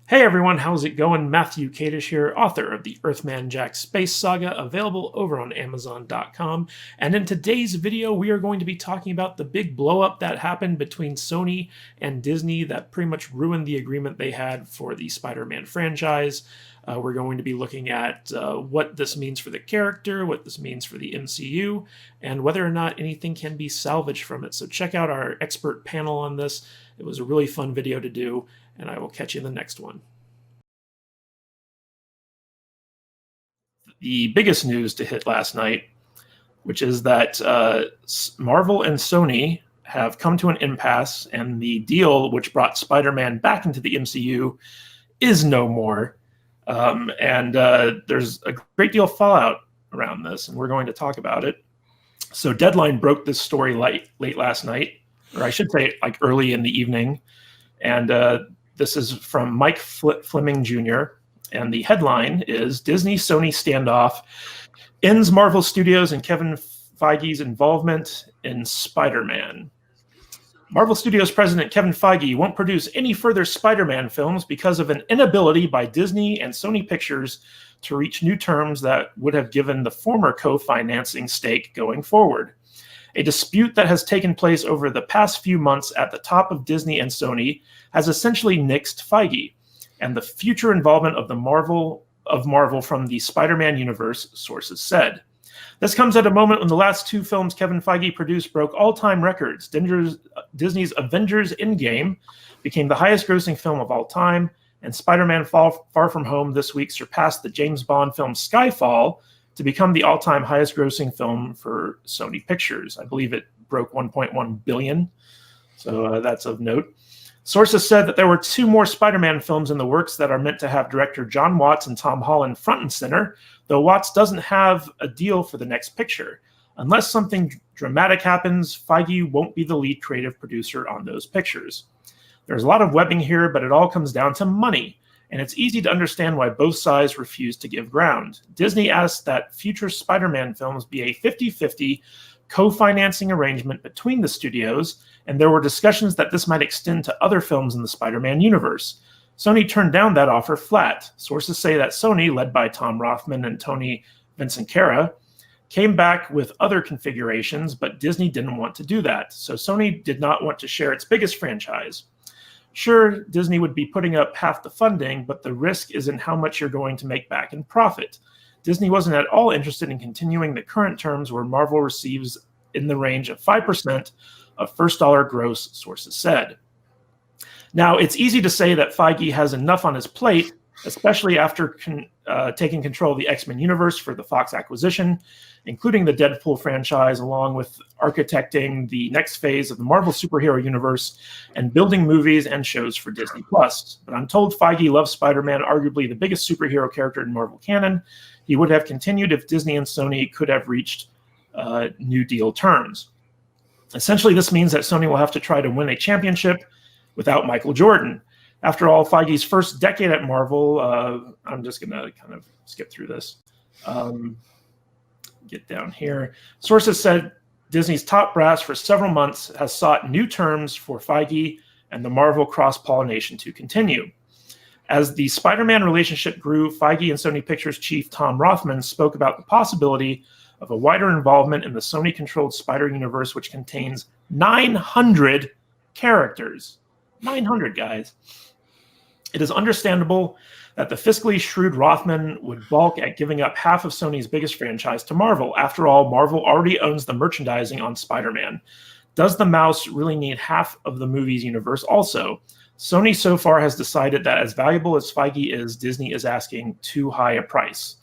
Hey everyone, how's it going? Matthew Kadish here, author of the Earthman Jack Space Saga, available over on Amazon.com. And in today's video, we are going to be talking about the big blow-up that happened between Sony and Disney that pretty much ruined the agreement they had for the Spider-Man franchise. We're going to be looking at what this means for the character, what this means for the MCU, and whether or not anything can be salvaged from it. So check out our expert panel on this. It was a really fun video to do, and I will catch you in the next one. The biggest news to hit last night, which is that Marvel and Sony have come to an impasse, and the deal which brought Spider-Man back into the MCU is no more. There's a great deal of fallout around this, and we're going to talk about it. So Deadline broke this story late last night, or I should say like early in the evening. And this is from Mike Fleming Jr., and the headline is Disney-Sony standoff ends Marvel Studios and Kevin Feige's involvement in Spider-Man. Marvel Studios president Kevin Feige won't produce any further Spider-Man films because of an inability by Disney and Sony Pictures to reach new terms that would have given the former co-financing stake going forward. A dispute that has taken place over the past few months at the top of Disney and Sony has essentially nixed Feige and the future involvement of Marvel from the Spider-Man universe, sources said. This comes at a moment when the last two films Kevin Feige produced broke all-time records. Disney's Avengers Endgame became the highest-grossing film of all time, and Spider-Man Far From Home this week surpassed the James Bond film Skyfall to become the all-time highest-grossing film for Sony Pictures. I believe it broke 1.1 billion, so that's of note. Sources said that there were two more Spider-Man films in the works that are meant to have director John Watts and Tom Holland front and center, though Watts doesn't have a deal for the next picture. Unless something dramatic happens, Feige won't be the lead creative producer on those pictures. There's a lot of webbing here, but it all comes down to money, and it's easy to understand why both sides refuse to give ground. Disney asked that future Spider-Man films be a 50-50 co-financing arrangement between the studios, and there were discussions that this might extend to other films in the Spider-Man universe. Sony turned down that offer flat. Sources say that Sony, led by Tom Rothman and Tony Vinciquerra, came back with other configurations, but Disney didn't want to do that. So Sony did not want to share its biggest franchise. Sure, Disney would be putting up half the funding, but the risk is in how much you're going to make back in profit. Disney wasn't at all interested in continuing the current terms where Marvel receives in the range of 5% of first dollar gross, sources said. Now, it's easy to say that Feige has enough on his plate, especially after taking control of the X-Men universe for the Fox acquisition, including the Deadpool franchise, along with architecting the next phase of the Marvel superhero universe and building movies and shows for Disney+. But I'm told Feige loves Spider-Man, arguably the biggest superhero character in Marvel canon. He would have continued if Disney and Sony could have reached new deal terms. Essentially, this means that Sony will have to try to win a championship without Michael Jordan. After all, Feige's first decade at Marvel, I'm just going to kind of skip through this. Get down here. Sources said Disney's top brass for several months has sought new terms for Feige and the Marvel cross-pollination to continue. As the Spider-Man relationship grew, Feige and Sony Pictures chief Tom Rothman spoke about the possibility of a wider involvement in the Sony-controlled Spider universe, which contains 900 characters. 900, guys. It is understandable that the fiscally shrewd Rothman would balk at giving up half of Sony's biggest franchise to Marvel. After all, Marvel already owns the merchandising on Spider-Man. Does the mouse really need half of the movie's universe also? Sony so far has decided that as valuable as Feige is, Disney is asking too high a price.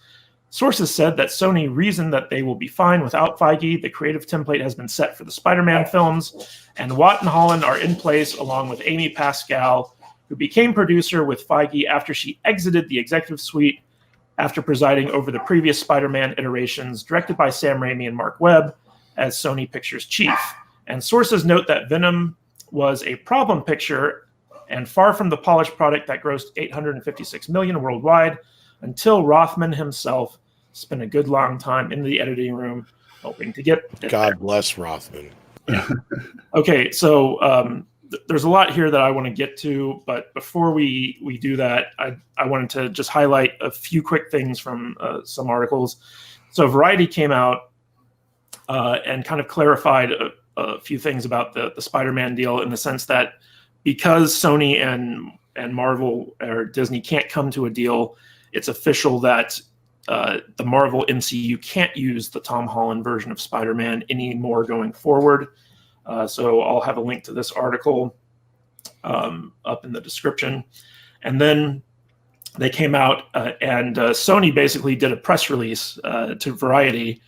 Sources said that Sony reasoned that they will be fine without Feige. The creative template has been set for the Spider-Man films, and Watt and Holland are in place along with Amy Pascal, who became producer with Feige after she exited the executive suite after presiding over the previous Spider-Man iterations, directed by Sam Raimi and Mark Webb as Sony Pictures chief. And sources note that Venom was a problem picture and far from the polished product that grossed $856 million worldwide, until Rothman himself spent a good long time in the editing room hoping to get it God there. bless Rothman. Okay, so there's a lot here that I want to get to, but before we do that, I wanted to just highlight a few quick things from some articles. So Variety came out and kind of clarified a few things about the Spider-Man deal, in the sense that because Sony and Marvel or Disney can't come to a deal, it's official that the Marvel MCU can't use the Tom Holland version of Spider-Man anymore going forward. So I'll have a link to this article up in the description. And then they came out and Sony basically did a press release to Variety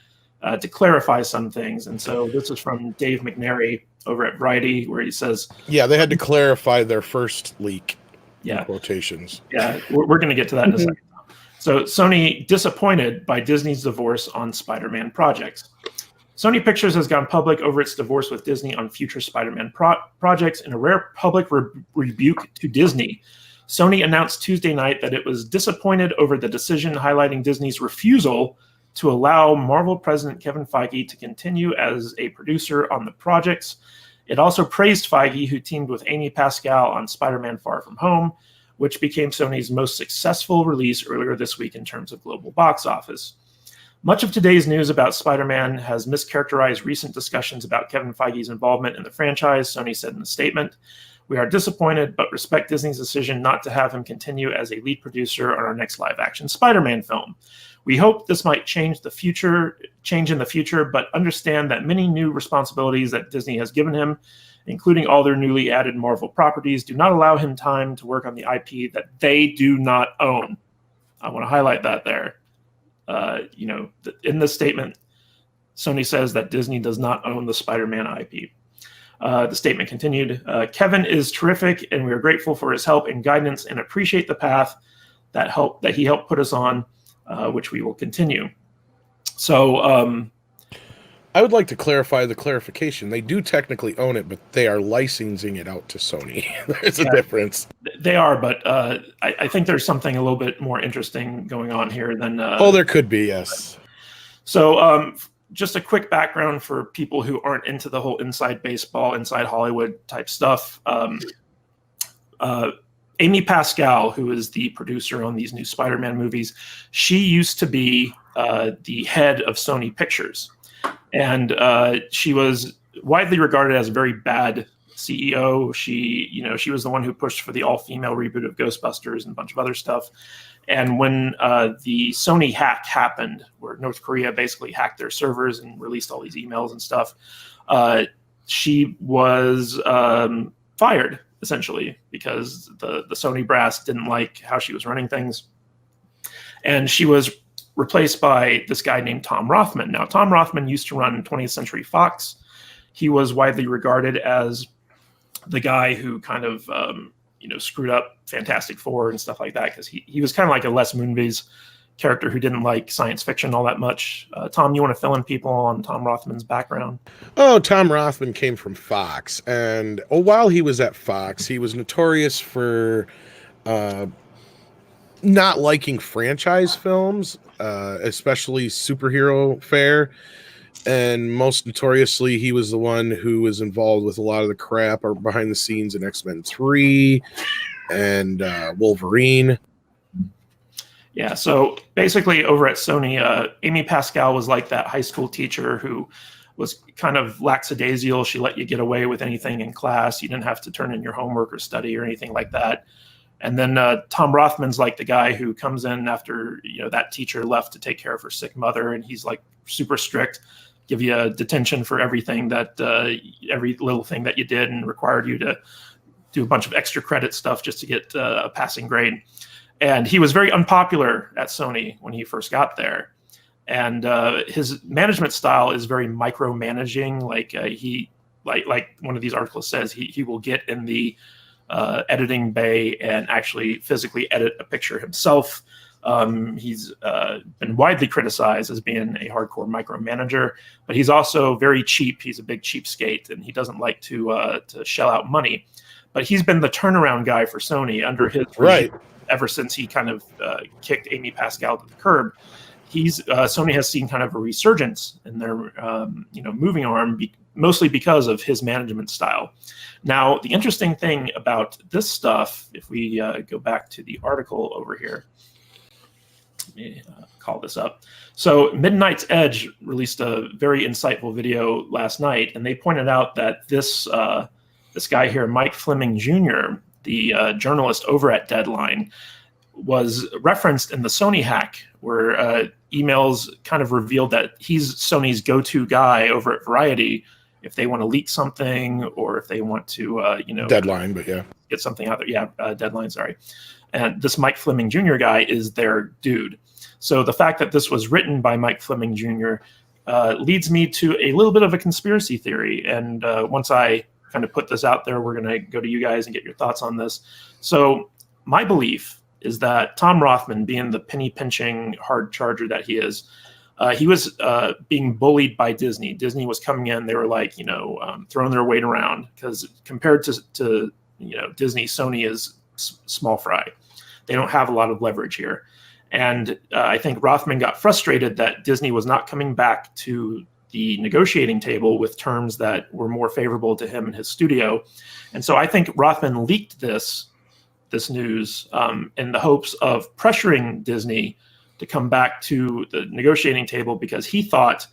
to clarify some things. And so this is from Dave McNary over at Variety, where he says, yeah, they had to clarify their first leak. Yeah. Quotations. Yeah, we're going to get to that in a second. So Sony disappointed by Disney's divorce on Spider-Man projects. Sony Pictures has gone public over its divorce with Disney on future Spider-Man projects in a rare public rebuke to Disney. Sony announced Tuesday night that it was disappointed over the decision, highlighting Disney's refusal to allow Marvel president Kevin Feige to continue as a producer on the projects. It also praised Feige, who teamed with Amy Pascal on Spider-Man Far From Home, which became Sony's most successful release earlier this week in terms of global box office. Much of today's news about Spider-Man has mischaracterized recent discussions about Kevin Feige's involvement in the franchise, Sony said in a statement. We are disappointed, but respect Disney's decision not to have him continue as a lead producer on our next live-action Spider-Man film. We hope this might change in the future, but understand that many new responsibilities that Disney has given him, including all their newly added Marvel properties, do not allow him time to work on the IP that they do not own. I want to highlight that there. In this statement, Sony says that Disney does not own the Spider-Man IP. The statement continued, Kevin is terrific, and we are grateful for his help and guidance and appreciate the path that he helped put us on, which we will continue. So I would like to clarify the clarification. They do technically own it, but they are licensing it out to Sony. There's a difference. They are, but I think there's something a little bit more interesting going on here than... there could be, yes. So just a quick background for people who aren't into the whole inside baseball, inside Hollywood type stuff. Amy Pascal, who is the producer on these new Spider-Man movies, she used to be the head of Sony Pictures. And she was widely regarded as a very bad CEO. She was the one who pushed for the all-female reboot of Ghostbusters and a bunch of other stuff. And when the Sony hack happened, where North Korea basically hacked their servers and released all these emails and stuff, she was fired, essentially, because the Sony brass didn't like how she was running things. And she was replaced by this guy named Tom Rothman. Now, Tom Rothman used to run 20th Century Fox. He was widely regarded as the guy who kind of, screwed up Fantastic Four and stuff like that, because he was kind of like a Les Moonves character who didn't like science fiction all that much. Tom, you want to fill in people on Tom Rothman's background? Oh, Tom Rothman came from Fox. And while he was at Fox, he was notorious for not liking franchise films, especially superhero fare. And most notoriously, he was the one who was involved with a lot of the crap behind the scenes in X-Men 3 and Wolverine. Yeah, so basically over at Sony, Amy Pascal was like that high school teacher who was kind of lackadaisical. She let you get away with anything in class. You didn't have to turn in your homework or study or anything like that. And then Tom Rothman's like the guy who comes in after that teacher left to take care of her sick mother, and he's like super strict, give you a detention for everything every little thing that you did, and required you to do a bunch of extra credit stuff just to get a passing grade. And he was very unpopular at Sony when he first got there. And his management style is very micromanaging. Like one of these articles says, he will get in the editing bay and actually physically edit a picture himself. He's been widely criticized as being a hardcore micromanager, but he's also very cheap. He's a big cheapskate, and he doesn't like to shell out money. But he's been the turnaround guy for Sony under his regime ever since he kind of kicked Amy Pascal to the curb. Sony has seen kind of a resurgence in their moving arm, mostly because of his management style. Now, the interesting thing about this stuff, if we go back to the article over here, let me call this up. So Midnight's Edge released a very insightful video last night, and they pointed out that this guy here, Mike Fleming Jr., the journalist over at Deadline, was referenced in the Sony hack, where emails kind of revealed that he's Sony's go-to guy over at Variety if they want to leak something or if they want to, Deadline, but yeah, get something out there. Yeah, Deadline, sorry. And this Mike Fleming Jr. guy is their dude. So the fact that this was written by Mike Fleming Jr. Leads me to a little bit of a conspiracy theory. And once I kind of put this out there, we're going to go to you guys and get your thoughts on this. So my belief is that Tom Rothman, being the penny-pinching hard charger that he is, he was being bullied by Disney. Disney was coming in; they were like, throwing their weight around, because compared to Disney, Sony is small fry. They don't have a lot of leverage here, and I think Rothman got frustrated that Disney was not coming back to the negotiating table with terms that were more favorable to him and his studio, and so I think Rothman leaked this news in the hopes of pressuring Disney to come back to the negotiating table, because he thought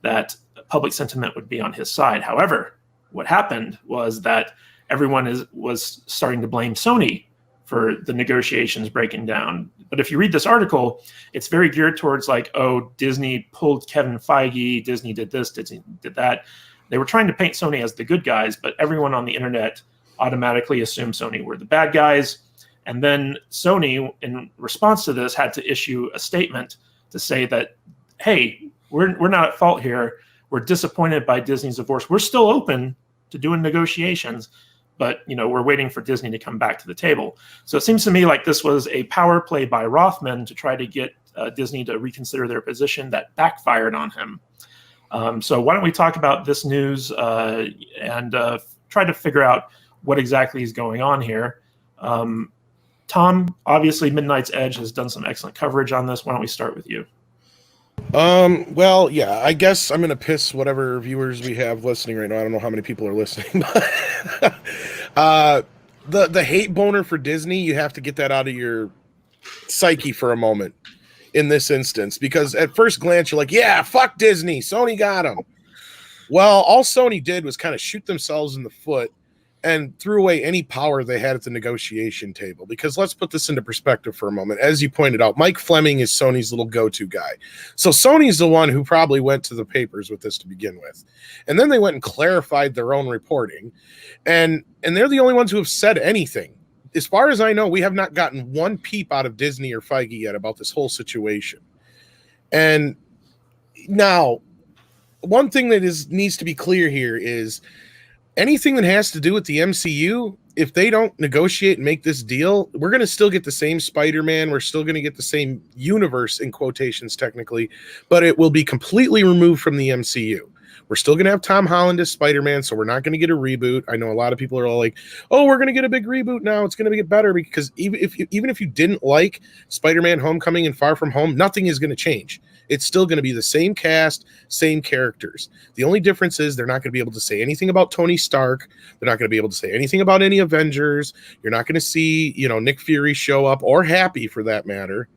that public sentiment would be on his side. However, what happened was that everyone was starting to blame Sony for the negotiations breaking down. But if you read this article, it's very geared towards like, oh, Disney pulled Kevin Feige, Disney did this, Disney did that. They were trying to paint Sony as the good guys, but everyone on the internet automatically assumed Sony were the bad guys. And then Sony, in response to this, had to issue a statement to say that, hey, we're not at fault here. We're disappointed by Disney's divorce. We're still open to doing negotiations, but we're waiting for Disney to come back to the table. So it seems to me like this was a power play by Rothman to try to get Disney to reconsider their position that backfired on him. So why don't we talk about this news and try to figure out what exactly is going on here. Tom, obviously Midnight's Edge has done some excellent coverage on this. Why don't we start with you? Well, yeah, I guess I'm going to piss whatever viewers we have listening right now. I don't know how many people are listening, but the hate boner for Disney, you have to get that out of your psyche for a moment in this instance, because at first glance, you're like, yeah, fuck Disney. Sony got them. Well, all Sony did was kind of shoot themselves in the foot and threw away any power they had at the negotiation table. Because let's put this into perspective for a moment. As you pointed out, Mike Fleming is Sony's little go-to guy. So Sony's the one who probably went to the papers with this to begin with. And then they went and clarified their own reporting. And they're the only ones who have said anything. As far as I know, we have not gotten one peep out of Disney or Feige yet about this whole situation. And now, one thing that needs to be clear here is anything that has to do with the MCU, if they don't negotiate and make this deal, we're going to still get the same Spider-Man. We're still going to get the same universe, in quotations technically, but it will be completely removed from the MCU. We're still going to have Tom Holland as Spider-Man, so we're not going to get a reboot. I know a lot of people are all like, oh, we're going to get a big reboot now. It's going to get better, because even if you didn't like Spider-Man Homecoming and Far From Home, nothing is going to change. It's still going to be the same cast, same characters. The only difference is they're not going to be able to say anything about Tony Stark. They're not going to be able to say anything about any Avengers. You're not going to see, Nick Fury show up, or Happy for that matter.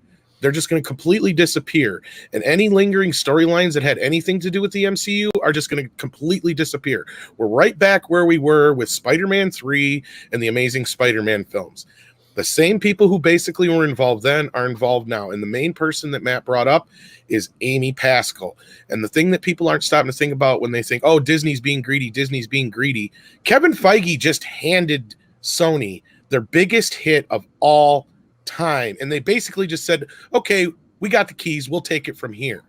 They're just going to completely disappear. And any lingering storylines that had anything to do with the MCU are just going to completely disappear. We're right back where we were with Spider-Man 3 and the Amazing Spider-Man films. The same people who basically were involved then are involved now. And the main person that Matt brought up is Amy Pascal. And the thing that people aren't stopping to think about when they think, oh, Disney's being greedy, Kevin Feige just handed Sony their biggest hit of all time. And they basically just said, okay, we got the keys. We'll take it from here.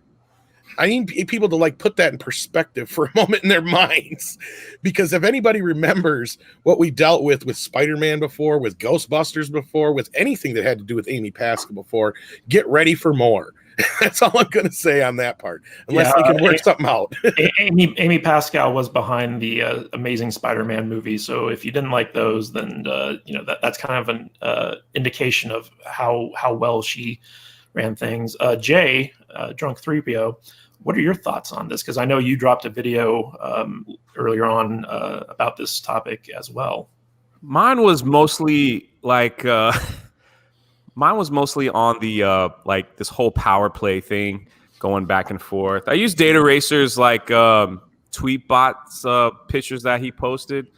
I need people to put that in perspective for a moment in their minds, because if anybody remembers what we dealt with Spider-Man before, with Ghostbusters before, with anything that had to do with Amy Pascal before, get ready for more. That's all I'm going to say on that part, unless they can work something out. Amy Pascal was behind the Amazing Spider-Man movie, so if you didn't like those, then that's kind of an indication of how well she ran things. Jay, Drunk 3PO, what are your thoughts on this? Because I know you dropped a video earlier on about this topic as well. Mine was mostly like mine was mostly on the like this whole power play thing going back and forth. I used Data Racer's like tweet bots pictures that he posted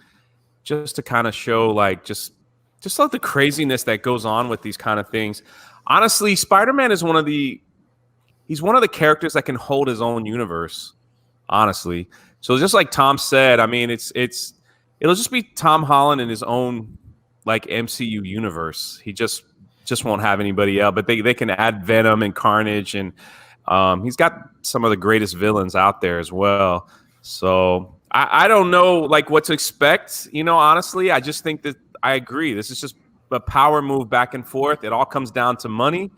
just to kind of show like just like the craziness that goes on with these kind of things. Honestly, Spider-Man is one of the characters that can hold his own universe, honestly. So just like Tom said, I mean, it'll just be Tom Holland in his own like MCU universe. He just won't have anybody else, but they can add Venom and Carnage, and he's got some of the greatest villains out there as well. So I don't know like what to expect, honestly. I just think that I agree. This is just a power move back and forth. It all comes down to money.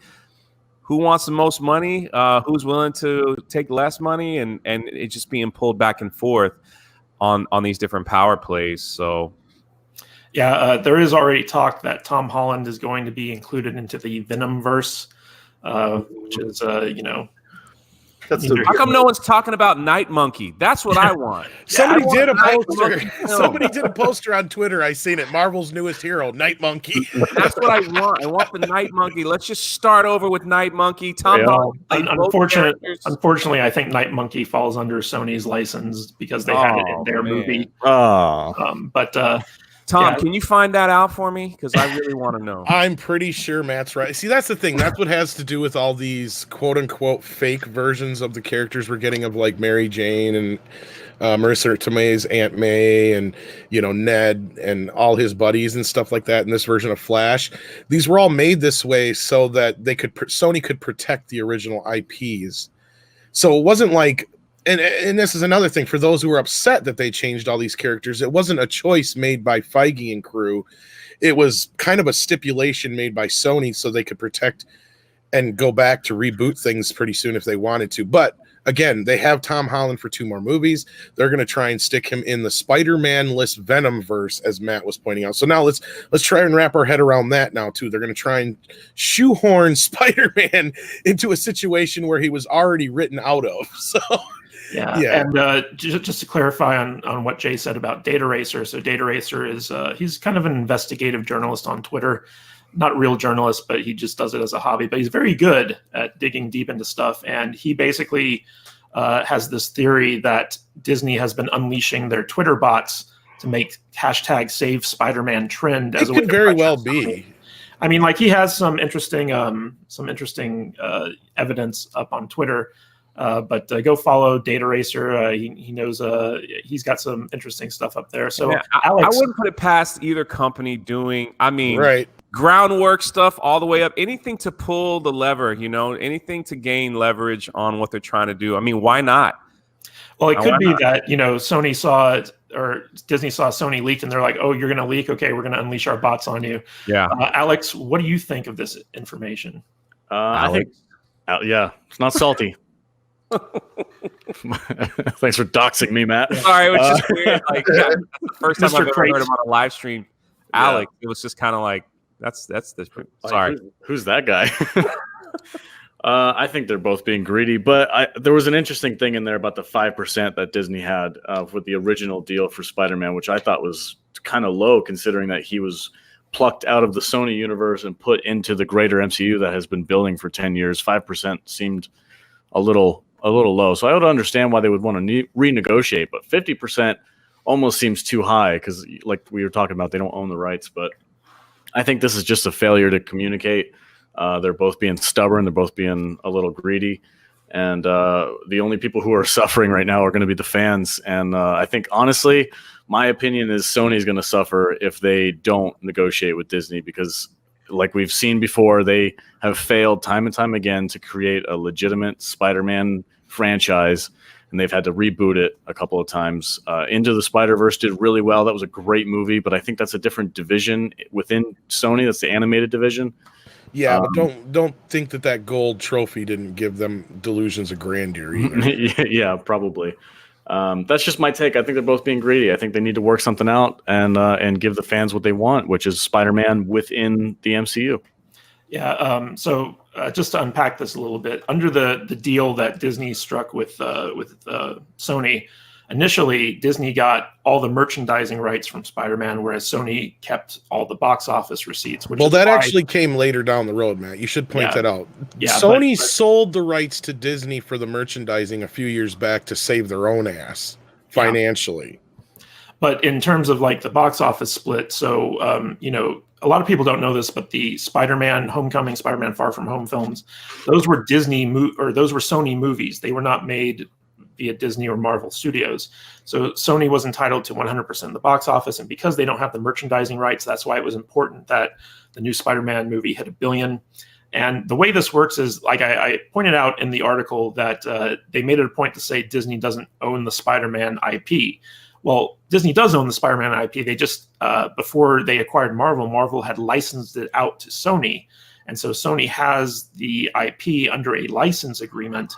Who wants the most money? Who's willing to take less money? And it's just being pulled back and forth on these different power plays. So yeah, there is already talk that Tom Holland is going to be included into the Venomverse, which is how come no one's talking about Night Monkey? That's what I want. Somebody did a poster on Twitter. I seen it. Marvel's newest hero, Night Monkey. That's what I want. I want the Night Monkey. Let's just start over with Night Monkey. Tom Holland. Unfortunately, I think Night Monkey falls under Sony's license because they had it in their movie. Tom, can you find that out for me? Because I really want to know. I'm pretty sure Matt's right. See, that's the thing. That's what has to do with all these quote-unquote fake versions of the characters we're getting of like Mary Jane and Marissa Tomei's Aunt May and, Ned and all his buddies and stuff like that in this version of Flash. These were all made this way so that Sony could protect the original IPs. So it wasn't like... And this is another thing for those who are upset that they changed all these characters. It wasn't a choice made by Feige and crew. It was kind of a stipulation made by Sony so they could protect and go back to reboot things pretty soon if they wanted to. But again, they have Tom Holland for 2 more movies. They're going to try and stick him in the Spider-Man-less Venom-verse, as Matt was pointing out. So now let's try and wrap our head around that now too. They're going to try and shoehorn Spider-Man into a situation where he was already written out of. So... Yeah. And just to clarify on what Jay said about Data Racer. So Data Racer is he's kind of an investigative journalist on Twitter, not real journalist, but he just does it as a hobby. But he's very good at digging deep into stuff. And he basically has this theory that Disney has been unleashing their Twitter bots to make hashtag Save Spider-Man trend. It could very well be. I mean, like he has some interesting evidence up on Twitter. But go follow Data Racer. He knows he's got some interesting stuff up there. So Alex, I wouldn't put it past either company doing. I mean, right. Groundwork stuff all the way up. Anything to pull the lever, anything to gain leverage on what they're trying to do. I mean, why not? Well, it could be that Sony saw it or Disney saw Sony leaked, and they're like, "Oh, you're going to leak? Okay, we're going to unleash our bots on you." Yeah, Alex, what do you think of this information? I think, it's not salty. Thanks for doxing me, Matt. Sorry, it was just weird. Like, the first time I've ever heard him on a live stream, Alex. It was just kind of like that's sorry. Who's that guy? I think they're both being greedy, but there was an interesting thing in there about the 5% that Disney had with the original deal for Spider-Man, which I thought was kind of low considering that he was plucked out of the Sony universe and put into the greater MCU that has been building for 10 years. 5% seemed a little low. So I would understand why they would want to renegotiate, but 50% almost seems too high because like we were talking about, they don't own the rights, but I think this is just a failure to communicate. They're both being stubborn. They're both being a little greedy. And the only people who are suffering right now are going to be the fans. And I think, honestly, my opinion is Sony's going to suffer if they don't negotiate with Disney because like we've seen before, they have failed time and time again to create a legitimate Spider-Man franchise, and they've had to reboot it a couple of times. Into the Spider-Verse did really well. That was a great movie, but I think that's a different division within Sony. That's the animated division. Yeah, but don't think that gold trophy didn't give them delusions of grandeur either. Yeah, probably. That's just my take. I think they're both being greedy. I think they need to work something out and give the fans what they want, which is Spider-Man within the MCU. Yeah. So just to unpack this a little bit, under the deal that Disney struck with Sony, initially Disney got all the merchandising rights from Spider-Man, whereas Sony kept all the box office receipts. Which Well, is that why, actually came later down the road, Matt. You should point that out. Yeah, Sony sold the rights to Disney for the merchandising a few years back to save their own ass financially. But in terms of like the box office split, so you know, a lot of people don't know this, but the Spider-Man Homecoming, Spider-Man Far From Home films, those were those were Sony movies. They were not made via Disney or Marvel Studios. So Sony was entitled to 100% of the box office, and because they don't have the merchandising rights, that's why it was important that the new Spider-Man movie hit $1 billion. And the way this works is, like I pointed out in the article, that they made it a point to say Disney doesn't own the Spider-Man IP. Well, Disney does own the Spider-Man IP. They just, before they acquired Marvel, Marvel had licensed it out to Sony. And so Sony has the IP under a license agreement,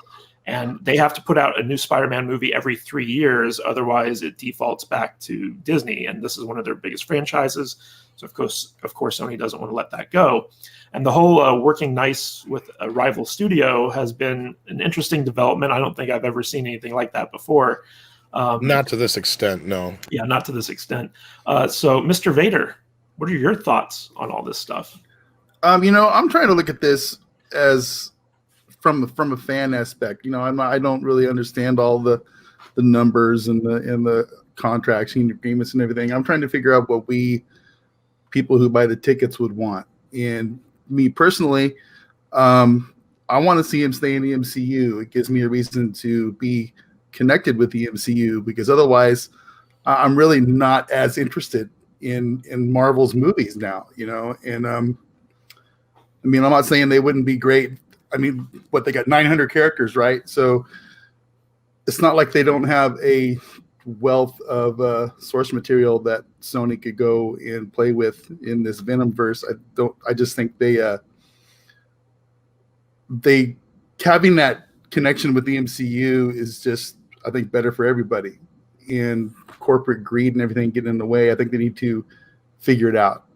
and they have to put out a new Spider-Man movie every 3 years. Otherwise, it defaults back to Disney. And this is one of their biggest franchises. So, of course, Sony doesn't want to let that go. And the whole working nice with a rival studio has been an interesting development. I don't think I've ever seen anything like that before. Not to this extent, no. Yeah, not to this extent. So, Mr. Vader, what are your thoughts on all this stuff? You know, I'm trying to look at this as from a fan aspect. You know, I don't really understand all the numbers and the contracts and agreements and everything. I'm trying to figure out what we people who buy the tickets would want. And me personally, I want to see him stay in the MCU. It gives me a reason to be connected with the MCU, because otherwise I'm really not as interested in Marvel's movies now, you know. And I mean, I'm not saying they wouldn't be great. I mean, what, they got 900 characters, right? So it's not like they don't have a wealth of source material that Sony could go and play with in this Venom verse. I just think they having that connection with the MCU is just, I think, better for everybody. And corporate greed and everything getting in the way, I think they need to figure it out.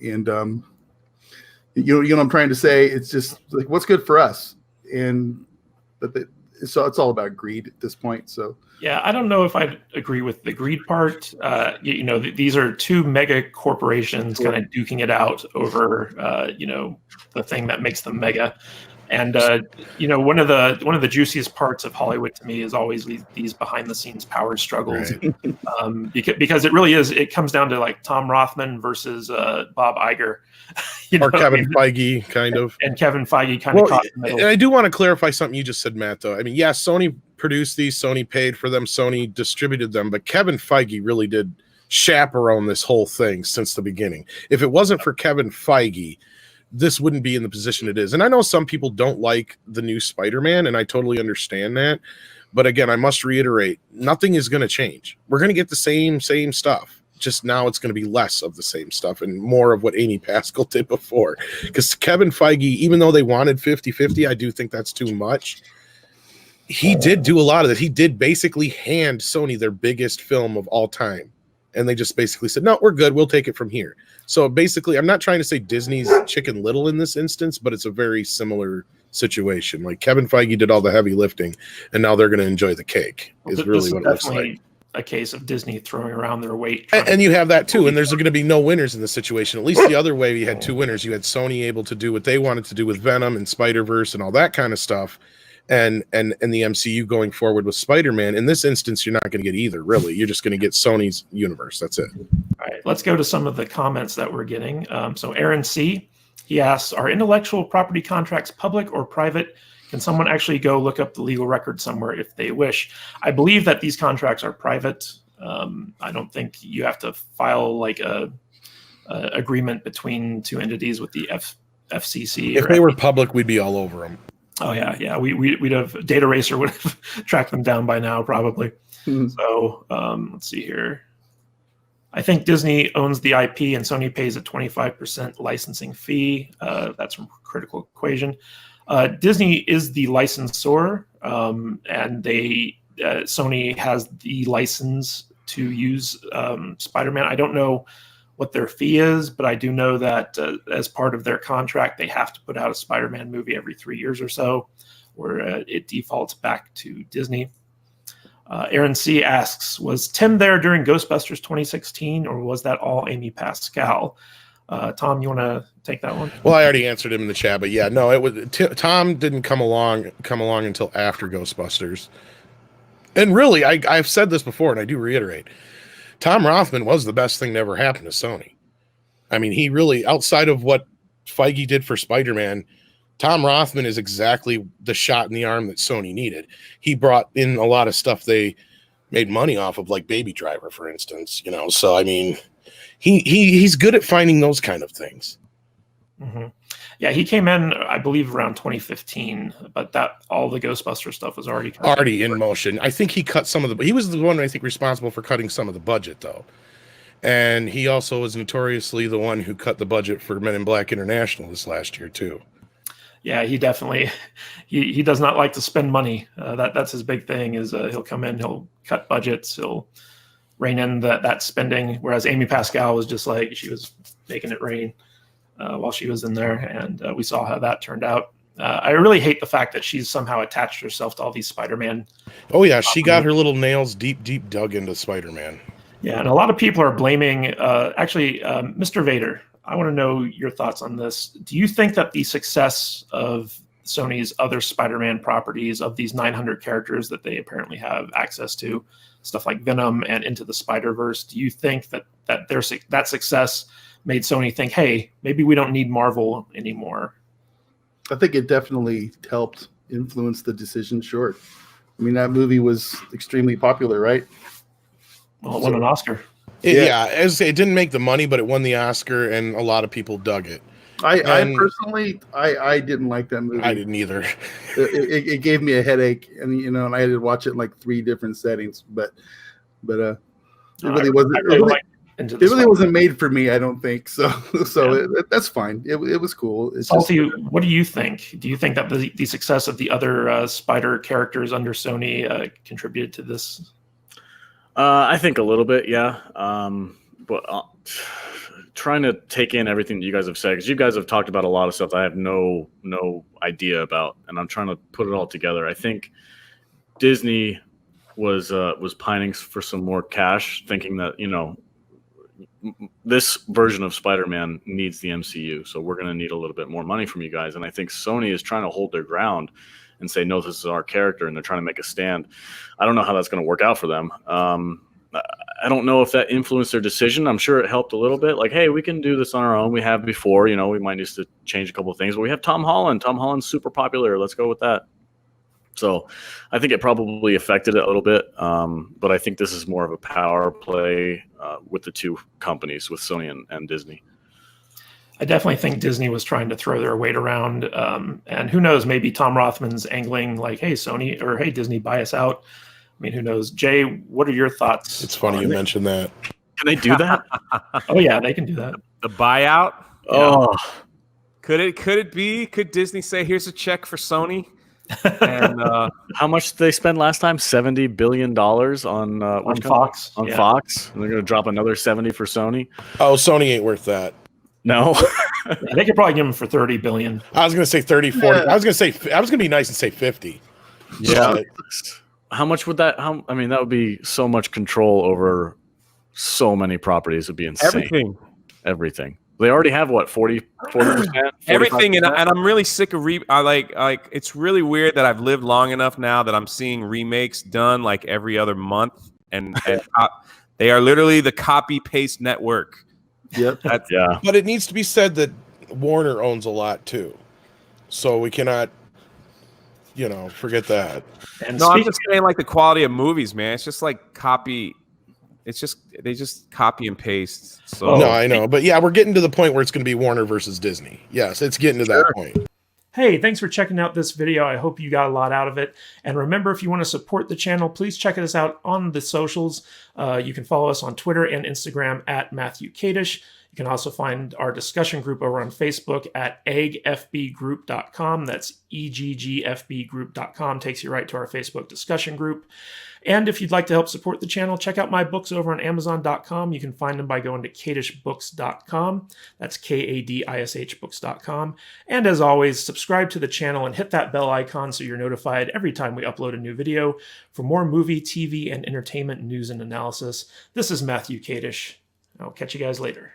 And you know what I'm trying to say? It's just like, what's good for us? And so it's all about greed at this point. So yeah, I don't know if I agree with the greed part. You know, these are two mega corporations kind of duking it out over you know, the thing that makes them mega. And you know, one of the juiciest parts of Hollywood to me is always these behind the scenes power struggles, right. Because it really is. It comes down to like Tom Rothman versus Bob Iger, or Kevin Feige, kind of, and Kevin Feige kind of caught in the middle. And I do want to clarify something you just said, Matt. Though, I mean, yeah, Sony produced these, Sony paid for them, Sony distributed them, but Kevin Feige really did chaperone this whole thing since the beginning. If it wasn't for Kevin Feige, this wouldn't be in the position it is. And I know some people don't like the new Spider-Man, and I totally understand that. But again, I must reiterate, nothing is going to change. We're going to get the same stuff. Just now it's going to be less of the same stuff and more of what Amy Pascal did before. Because Kevin Feige, even though they wanted 50-50, I do think that's too much. He did do a lot of that. He did basically hand Sony their biggest film of all time. And they just basically said, no, we're good. We'll take it from here. So basically, I'm not trying to say Disney's Chicken Little in this instance, but it's a very similar situation. Like Kevin Feige did all the heavy lifting, and now they're going to enjoy the cake, is really what it looks like. A case of Disney throwing around their weight. And you have that too. And there's going to be no winners in this situation. At least the other way, you had two winners. You had Sony able to do what they wanted to do with Venom and Spider-Verse and all that kind of stuff. And the MCU going forward with Spider-Man. In this instance, you're not going to get either, really. You're just going to get Sony's universe. That's it. All right, let's go to some of the comments that we're getting. So Aaron C., he asks, are intellectual property contracts public or private? Can someone actually go look up the legal record somewhere if they wish? I believe that these contracts are private. I don't think you have to file like a agreement between two entities with the FCC. If they were public, we'd be all over them. Oh yeah. We'd have Data Racer would have tracked them down by now, probably. Mm-hmm. So let's see here. I think Disney owns the IP and Sony pays a 25% licensing fee. That's from Critical Equation. Disney is the licensor, and Sony has the license to use Spider-Man. I don't know what their fee is, but I do know that as part of their contract, they have to put out a Spider-Man movie every 3 years or so, where it defaults back to Disney. Aaron C. asks, was Tim there during Ghostbusters 2016, or was that all Amy Pascal? Tom, you want to take that one? Well, I already answered him in the chat, but yeah, no, it was Tom didn't come along until after Ghostbusters. And really, I've said this before, and I do reiterate, Tom Rothman was the best thing that ever happened to Sony. I mean, he really, outside of what Feige did for Spider-Man, Tom Rothman is exactly the shot in the arm that Sony needed. He brought in a lot of stuff they made money off of, like Baby Driver, for instance. So I mean, he's good at finding those kind of things. Mm-hmm. Yeah, he came in, I believe, around 2015, but that all the Ghostbuster stuff was already in motion. I think he cut some of the. He was the one I think responsible for cutting some of the budget, though, and he also was notoriously the one who cut the budget for Men in Black International this last year too. Yeah, he definitely he does not like to spend money. That's his big thing. Is he'll come in, he'll cut budgets, he'll rein in that spending. Whereas Amy Pascal was just like, she was making it rain while she was in there, and we saw how that turned out. I really hate the fact that she's somehow attached herself to all these Spider-Man. Oh yeah, she got her little nails deep dug into Spider-Man. Yeah, and a lot of people are blaming. Mr. Vader, I want to know your thoughts on this. Do you think that the success of Sony's other Spider-Man properties, of these 900 characters that they apparently have access to, stuff like Venom and Into the Spider-Verse, do you think that that success made Sony think, hey, maybe we don't need Marvel anymore? I think it definitely helped influence the decision. Sure. I mean, that movie was extremely popular, right? Well, it won an Oscar. Yeah, as it didn't make the money, but it won the Oscar, and a lot of people dug it. I personally didn't like that movie. I didn't either. It gave me a headache, and and I had to watch it in like 3 different settings. But it really wasn't. It really wasn't made for me. I don't think so. That's fine. It was cool. What do you think? Do you think that the success of the other Spider characters under Sony contributed to this? I think a little bit, yeah. But trying to take in everything that you guys have said, because you guys have talked about a lot of stuff that I have no idea about, and I'm trying to put it all together. I think Disney was pining for some more cash, thinking that this version of Spider-Man needs the MCU, so we're going to need a little bit more money from you guys. And I think Sony is trying to hold their ground and say, no, this is our character, and they're trying to make a stand. I don't know how that's going to work out for them. I don't know if that influenced their decision. I'm sure it helped a little bit. Like, hey, we can do this on our own. We have before, we might need to change a couple of things, but we have Tom Holland. Tom Holland's super popular. Let's go with that. So I think it probably affected it a little bit. But I think this is more of a power play with the two companies, with Sony and Disney. I definitely think Disney was trying to throw their weight around. And who knows, maybe Tom Rothman's angling like, hey, Sony, or hey, Disney, buy us out. I mean, who knows? Jay, what are your thoughts? It's funny you mentioned that. Can they do that? Oh, yeah, they can do that. The buyout? Oh. Could it be? Could Disney say, here's a check for Sony? And how much did they spend last time? $70 billion on Fox. On Fox. And they're going to drop another 70 for Sony. Oh, Sony ain't worth that. No. They could probably give them for $30 billion. I was going to say 30, 40. Yeah. I was going to be nice and say 50. Yeah. How much would that? That would be so much control over so many properties. It would be insane. Everything. They already have what, 40%? Everything, and I'm really sick of like it's really weird that I've lived long enough now that I'm seeing remakes done like every other month, and they are literally the copy paste network. Yep. Yeah. But it needs to be said that Warner owns a lot too, so we cannot, forget that. And no, I'm just saying, like, the quality of movies, man. It's just like copy. It's just they just copy and paste. So no, I know, but yeah, we're getting to the point where it's going to be Warner versus Disney. Yes, it's getting to that point. Hey, thanks for checking out this video. I hope you got a lot out of it. And remember, if you want to support the channel, please check us out on the socials. You can follow us on Twitter and Instagram at Matthew Kadish. You can also find our discussion group over on Facebook at eggfbgroup.com. That's eggfbgroup.com. Takes you right to our Facebook discussion group. And if you'd like to help support the channel, check out my books over on Amazon.com. You can find them by going to kadishbooks.com. That's KADISH books.com. And as always, subscribe to the channel and hit that bell icon so you're notified every time we upload a new video for more movie, TV, and entertainment news and analysis. This is Matthew Kadish. I'll catch you guys later.